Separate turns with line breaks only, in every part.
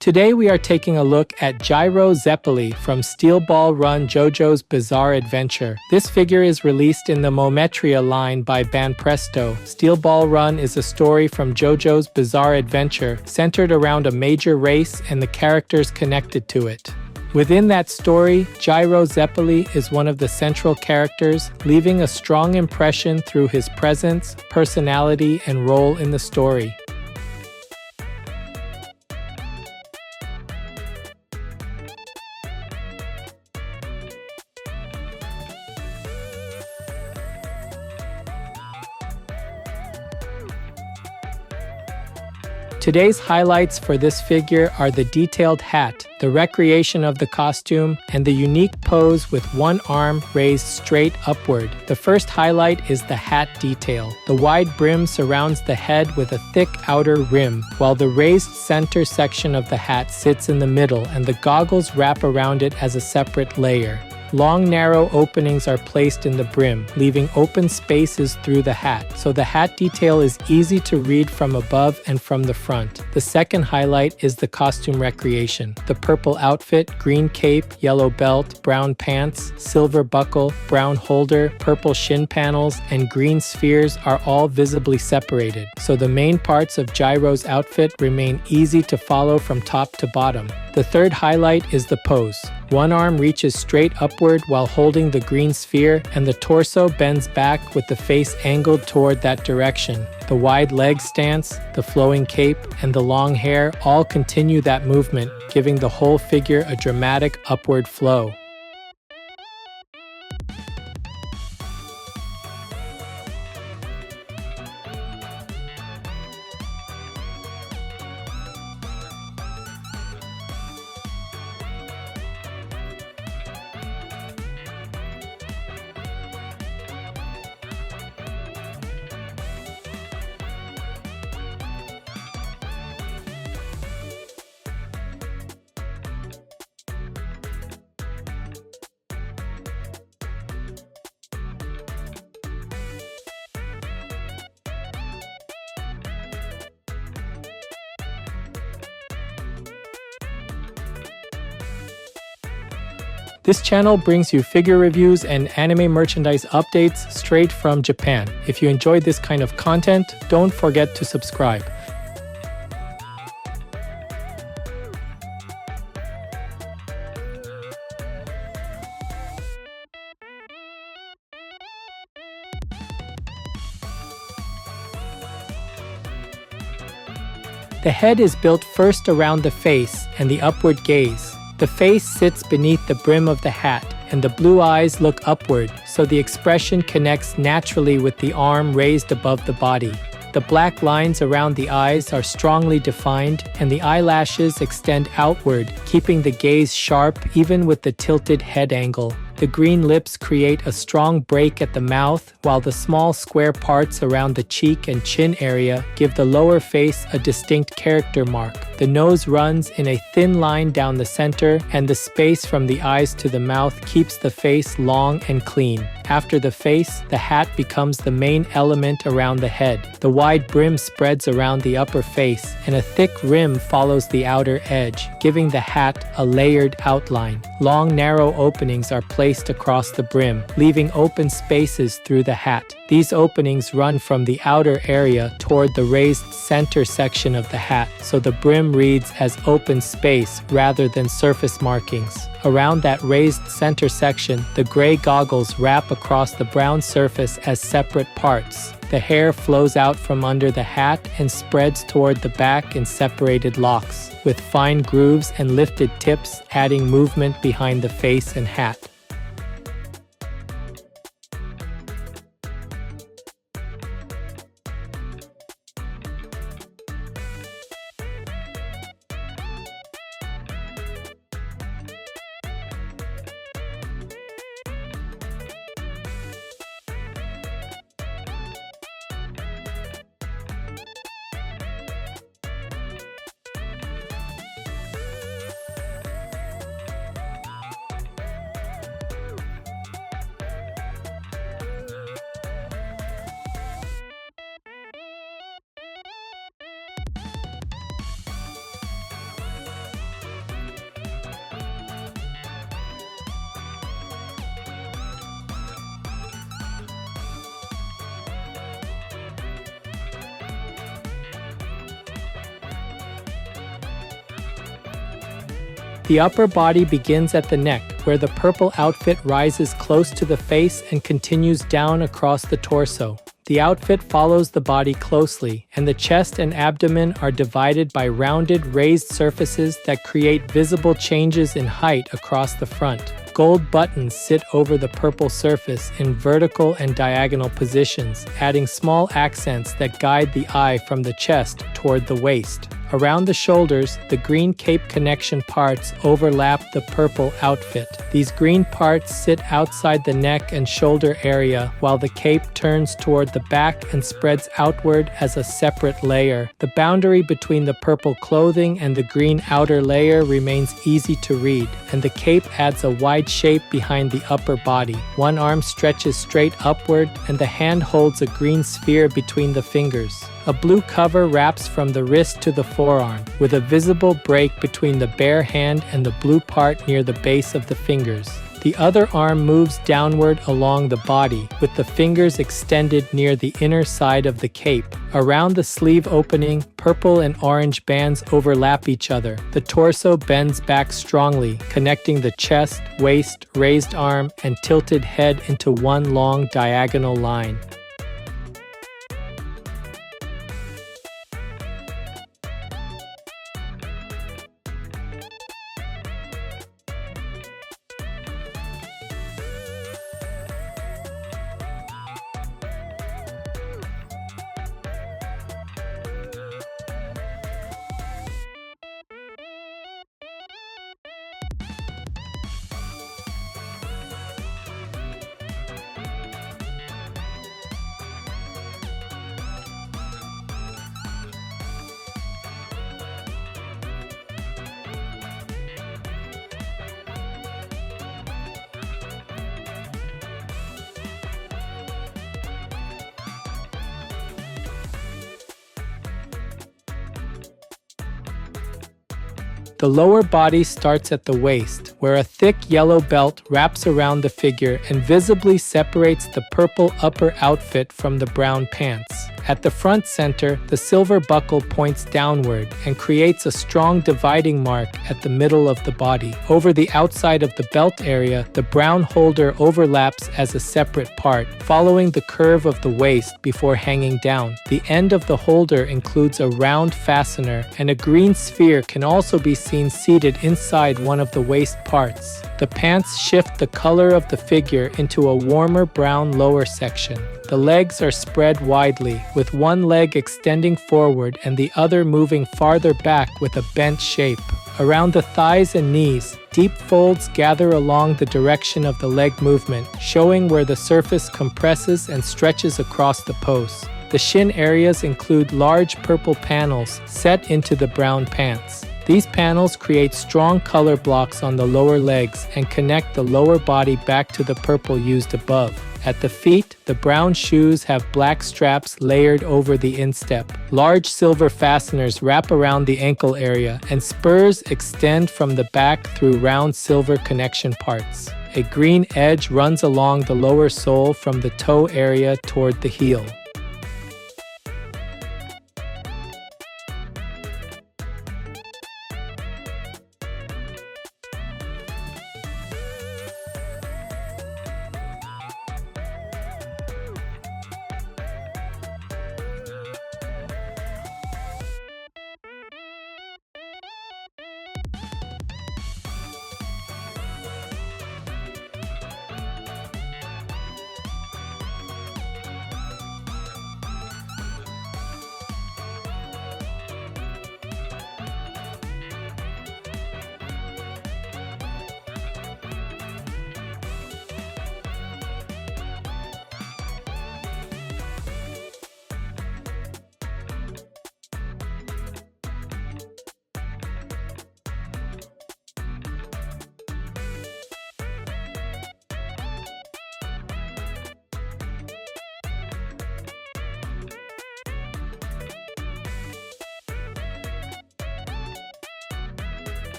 Today we are taking a look at Gyro Zeppeli from Steel Ball Run JoJo's Bizarre Adventure. This figure is released in the Mometria line by Banpresto. Steel Ball Run is a story from JoJo's Bizarre Adventure centered around a major race and the characters connected to it. Within that story, Gyro Zeppeli is one of the central characters, leaving a strong impression through his presence, personality, and role in the story. Today's highlights for this figure are the detailed hat, the recreation of the costume, and the unique pose with one arm raised straight upward. The first highlight is the hat detail. The wide brim surrounds the head with a thick outer rim, while the raised center section of the hat sits in the middle and the goggles wrap around it as a separate layer. Long, narrow openings are placed in the brim, leaving open spaces through the hat, so the hat detail is easy to read from above and from the front. The second highlight is the costume recreation. The purple outfit, green cape, yellow belt, brown pants, silver buckle, brown holder, purple shin panels, and green spheres are all visibly separated, so the main parts of Gyro's outfit remain easy to follow from top to bottom. The third highlight is the pose. One arm reaches straight upward while holding the green sphere, and the torso bends back with the face angled toward that direction. The wide leg stance, the flowing cape, and the long hair all continue that movement, giving the whole figure a dramatic upward flow. This channel brings you figure reviews and anime merchandise updates straight from Japan. If you enjoyed this kind of content, don't forget to subscribe. The head is built first around the face and the upward gaze. The face sits beneath the brim of the hat, and the blue eyes look upward, so the expression connects naturally with the arm raised above the body. The black lines around the eyes are strongly defined, and the eyelashes extend outward, keeping the gaze sharp even with the tilted head angle. The green lips create a strong break at the mouth, while the small square parts around the cheek and chin area give the lower face a distinct character mark. The nose runs in a thin line down the center, and the space from the eyes to the mouth keeps the face long and clean. After the face, the hat becomes the main element around the head. The wide brim spreads around the upper face, and a thick rim follows the outer edge, giving the hat a layered outline. Long, narrow openings are placed across the brim, leaving open spaces through the hat. These openings run from the outer area toward the raised center section of the hat, so the brim reads as open space rather than surface markings. Around that raised center section, the gray goggles wrap across the brown surface as separate parts. The hair flows out from under the hat and spreads toward the back in separated locks, with fine grooves and lifted tips adding movement behind the face and hat. The upper body begins at the neck, where the purple outfit rises close to the face and continues down across the torso. The outfit follows the body closely, and the chest and abdomen are divided by rounded, raised surfaces that create visible changes in height across the front. Gold buttons sit over the purple surface in vertical and diagonal positions, adding small accents that guide the eye from the chest toward the waist. Around the shoulders, the green cape connection parts overlap the purple outfit. These green parts sit outside the neck and shoulder area, while the cape turns toward the back and spreads outward as a separate layer. The boundary between the purple clothing and the green outer layer remains easy to read, and the cape adds a wide shape behind the upper body. One arm stretches straight upward, and the hand holds a green sphere between the fingers. A blue cover wraps from the wrist to the forearm, with a visible break between the bare hand and the blue part near the base of the fingers. The other arm moves downward along the body, with the fingers extended near the inner side of the cape. Around the sleeve opening, purple and orange bands overlap each other. The torso bends back strongly, connecting the chest, waist, raised arm, and tilted head into one long diagonal line. The lower body starts at the waist, where a thick yellow belt wraps around the figure and visibly separates the purple upper outfit from the brown pants. At the front center, the silver buckle points downward and creates a strong dividing mark at the middle of the body. Over the outside of the belt area, the brown holder overlaps as a separate part, following the curve of the waist before hanging down. The end of the holder includes a round fastener, and a green sphere can also be seen seated inside one of the waist parts. The pants shift the color of the figure into a warmer brown lower section. The legs are spread widely, with one leg extending forward and the other moving farther back with a bent shape. Around the thighs and knees, deep folds gather along the direction of the leg movement, showing where the surface compresses and stretches across the pose. The shin areas include large purple panels set into the brown pants. These panels create strong color blocks on the lower legs and connect the lower body back to the purple used above. At the feet, the brown shoes have black straps layered over the instep. Large silver fasteners wrap around the ankle area, and spurs extend from the back through round silver connection parts. A green edge runs along the lower sole from the toe area toward the heel.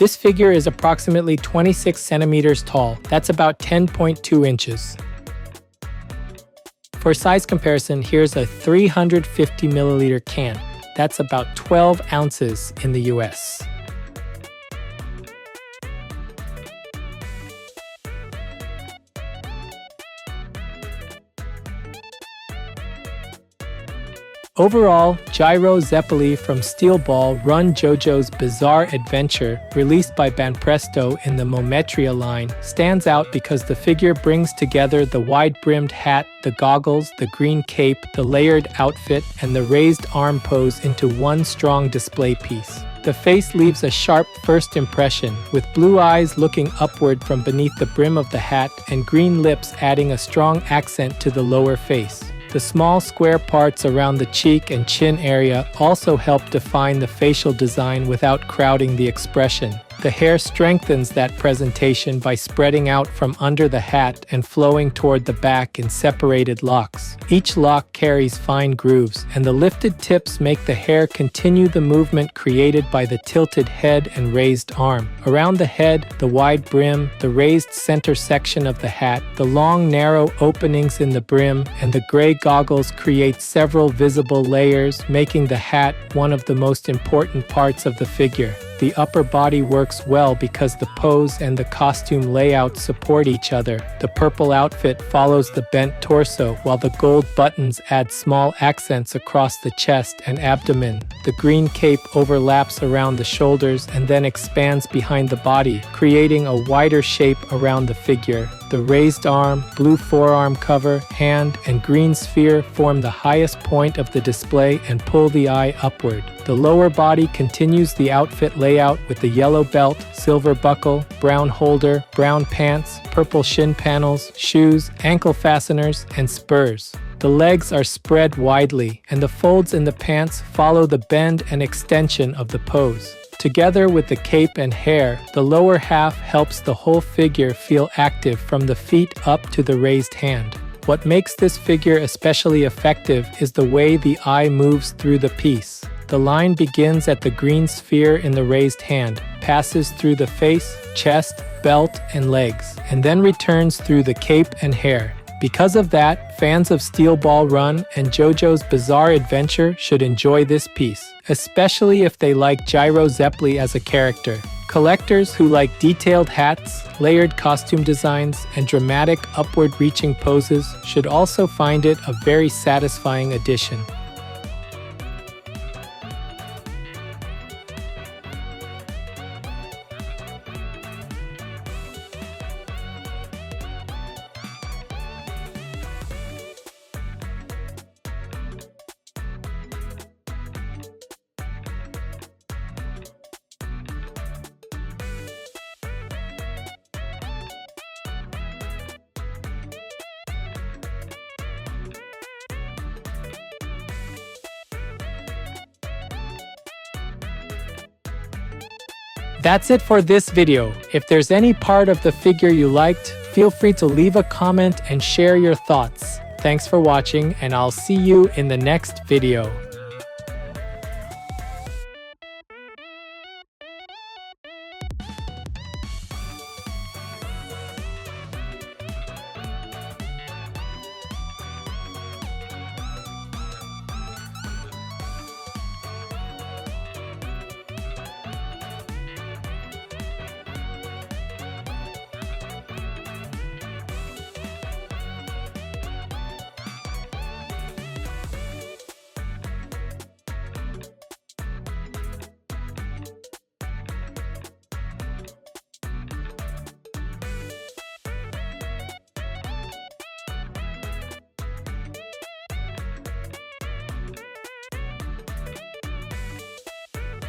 This figure is approximately 26 centimeters tall. That's about 10.2 inches. For size comparison, here's a 350 milliliter can. That's about 12 ounces in the US. Overall, Gyro Zeppeli from Steel Ball run JoJo's Bizarre Adventure, released by Banpresto in the Mometria line, stands out because the figure brings together the wide-brimmed hat, the goggles, the green cape, the layered outfit, and the raised arm pose into one strong display piece. The face leaves a sharp first impression, with blue eyes looking upward from beneath the brim of the hat and green lips adding a strong accent to the lower face. The small square parts around the cheek and chin area also help define the facial design without crowding the expression. The hair strengthens that presentation by spreading out from under the hat and flowing toward the back in separated locks. Each lock carries fine grooves, and the lifted tips make the hair continue the movement created by the tilted head and raised arm. Around the head, the wide brim, the raised center section of the hat, the long narrow openings in the brim, and the gray goggles create several visible layers, making the hat one of the most important parts of the figure. The upper body works well because the pose and the costume layout support each other. The purple outfit follows the bent torso, while the gold buttons add small accents across the chest and abdomen. The green cape overlaps around the shoulders and then expands behind the body, creating a wider shape around the figure. The raised arm, blue forearm cover, hand, and green sphere form the highest point of the display and pull the eye upward. The lower body continues the outfit layout with the yellow belt, silver buckle, brown holder, brown pants, purple shin panels, shoes, ankle fasteners, and spurs. The legs are spread widely, and the folds in the pants follow the bend and extension of the pose. Together with the cape and hair, the lower half helps the whole figure feel active from the feet up to the raised hand. What makes this figure especially effective is the way the eye moves through the piece. The line begins at the green sphere in the raised hand, passes through the face, chest, belt, and legs, and then returns through the cape and hair. Because of that, fans of Steel Ball Run and JoJo's Bizarre Adventure should enjoy this piece, especially if they like Gyro Zeppeli as a character. Collectors who like detailed hats, layered costume designs, and dramatic upward-reaching poses should also find it a very satisfying addition. That's it for this video. If there's any part of the figure you liked, feel free to leave a comment and share your thoughts. Thanks for watching, and I'll see you in the next video.